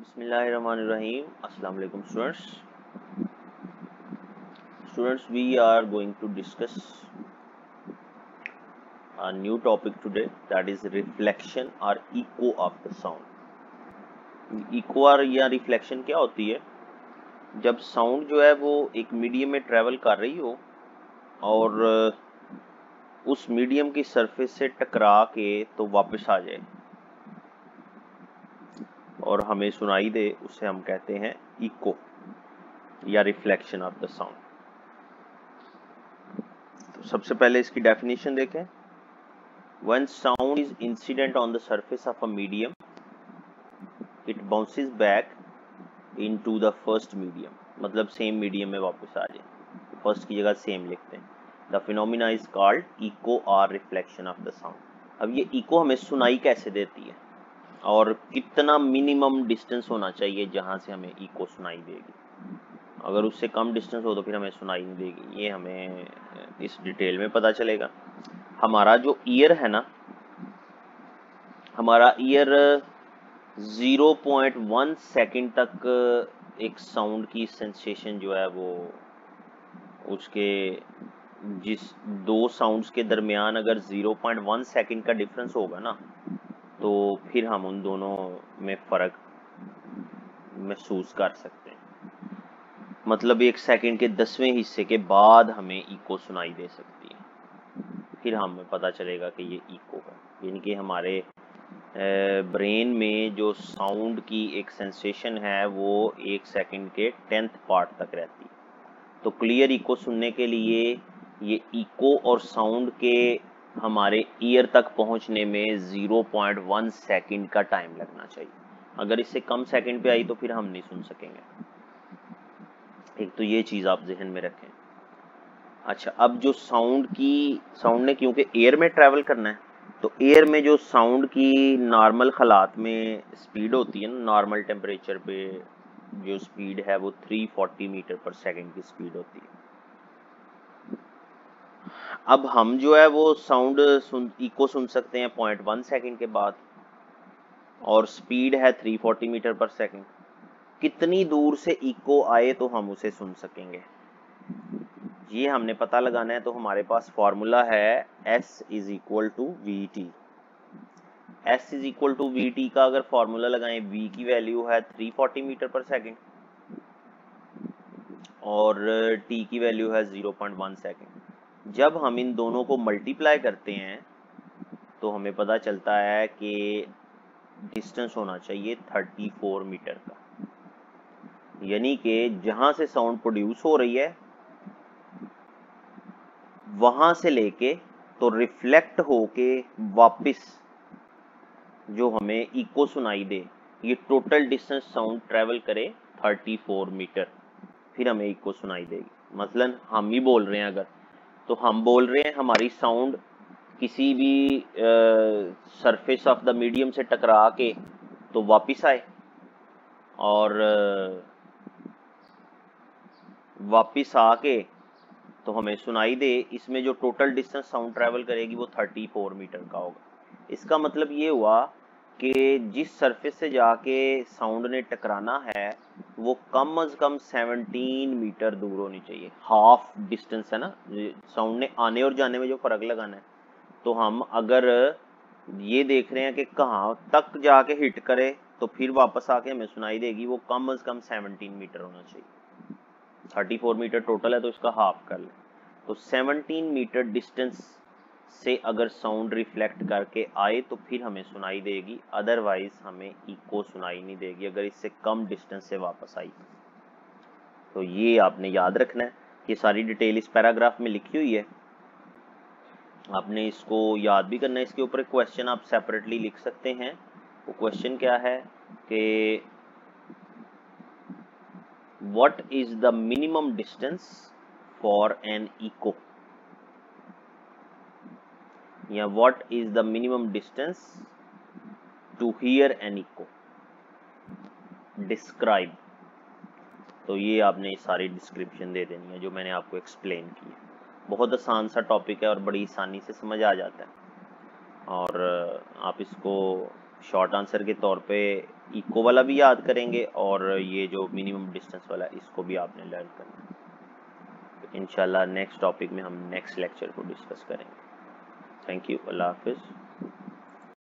Bismillahirrahmanirrahim. Assalamu alaikum students. Students, we are going to discuss a new topic today, that is reflection or echo of the sound. Echo और या reflection क्या होती है? जब sound जो है वो एक मीडियम में ट्रेवल कर रही हो और उस मीडियम की सरफेस से टकरा के तो वापस आ जाए और हमें सुनाई दे, उसे हम कहते हैं इको या रिफ्लेक्शन ऑफ द साउंड। तो सबसे पहले इसकी डेफिनेशन देखें। When sound is incident on the surface of a medium, it bounces back into the first medium, मतलब सेम मीडियम में वापस आ जाए, फर्स्ट की जगह सेम लिखते हैं। The phenomena is called echo or reflection of the sound। अब ये इको हमें सुनाई कैसे देती है और कितना मिनिमम डिस्टेंस होना चाहिए जहां से हमें इको सुनाई देगी। अगर उससे कम डिस्टेंस हो तो फिर हमें सुनाई नहीं देगी, ये हमें इस डिटेल में पता चलेगा। हमारा जो ईयर है ना, हमारा ईयर 0.1 सेकंड तक एक साउंड की सेंसेशन जो है वो उसके जिस दो साउंड्स के दरमियान अगर 0.1 सेकंड का डिफरेंस होगा ना, तो फिर हम उन दोनों में फर्क महसूस कर सकते हैं। मतलब एक सेकंड के 10वें हिस्से के बाद हमें इको सुनाई दे सकती है, फिर हमें पता चलेगा कि ये इको है। यानी कि हमारे ब्रेन में जो साउंड की एक सेंसेशन है वो एक सेकंड के 10th पार्ट तक रहती है। तो क्लियर इको सुनने के लिए ये इको और साउंड के हमारे ईयर तक पहुंचने में 0.1 सेकंड का टाइम लगना चाहिए। अगर इससे कम सेकंड पे आई तो फिर हम नहीं सुन सकेंगे। एक तो ये चीज़ आप जहन में रखें। अच्छा, अब जो साउंड ने क्योंकि एयर में ट्रैवल करना है, तो एयर में जो साउंड की नॉर्मल हालात में स्पीड होती है ना, नॉर्मल टेम्परेचर पे जो स्पीड है वो 340 मीटर पर सेकंड की स्पीड होती है। अब हम जो है वो साउंड इको सुन सकते हैं 0.1 सेकंड के बाद और स्पीड है 340 मीटर पर सेकंड। कितनी दूर से इको आए तो हम उसे सुन सकेंगे, ये हमने पता लगाना है। तो हमारे पास फॉर्मूला है S is equal to v t. S is equal to v t का अगर फॉर्मूला लगाएं, V की वैल्यू है 340 मीटर पर सेकंड और T की वैल्यू है 0.1 सेकंड। जब हम इन दोनों को मल्टीप्लाई करते हैं तो हमें पता चलता है कि डिस्टेंस होना चाहिए 34 मीटर का। यानी कि जहां से साउंड प्रोड्यूस हो रही है वहां से लेके तो रिफ्लेक्ट होके वापस जो हमें इको सुनाई दे, ये टोटल डिस्टेंस साउंड ट्रेवल करे 34 मीटर, फिर हमें इको सुनाई देगी। मसलन हम ही बोल रहे हैं अगर, तो हम बोल रहे हैं हमारी साउंड किसी भी सरफेस ऑफ द मीडियम से टकरा के तो वापस आए और वापस आके तो हमें सुनाई दे, इसमें जो टोटल डिस्टेंस साउंड ट्रैवल करेगी वो 34 मीटर का होगा। इसका मतलब ये हुआ कि जिस सरफेस से जाके साउंड ने टकराना है वो कम से कम 17 मीटर दूर होनी चाहिए। हाफ डिस्टेंस है ना, साउंड ने आने और जाने में जो फर्क लगाना है। तो हम अगर ये देख रहे हैं कि कहाँ तक जाके हिट करे तो फिर वापस आके हमें सुनाई देगी, वो कम से कम 17 मीटर होना चाहिए। 34 मीटर टोटल है तो इसका हाफ कर लें, तो 17 मीटर डिस्टेंस से अगर साउंड रिफ्लेक्ट करके आए तो फिर हमें सुनाई देगी, अदरवाइज हमें इको सुनाई नहीं देगी अगर इससे कम डिस्टेंस से वापस आई। तो ये आपने याद रखना है, ये सारी डिटेल इस पैराग्राफ में लिखी हुई है, आपने इसको याद भी करना है। इसके ऊपर एक क्वेश्चन आप सेपरेटली लिख सकते हैं। वो क्वेश्चन क्या है कि what is the minimum distance for an echo, या what is the minimum distance to hear an echo, describe। तो ये आपने सारी डिस्क्रिप्शन दे देनी है जो मैंने आपको एक्सप्लेन की है। बहुत आसान सा टॉपिक है और बड़ी आसानी से समझ आ जाता है और आप इसको शॉर्ट आंसर के तौर पे इको वाला भी याद करेंगे और ये जो मिनिमम डिस्टेंस वाला इसको भी आपने लर्न करना है। इंशाल्लाह नेक्स्ट टॉपिक में हम नेक्स्ट लेक्चर को डिस्कस करेंगे। थैंक यू, अल्लाह हाफिज़।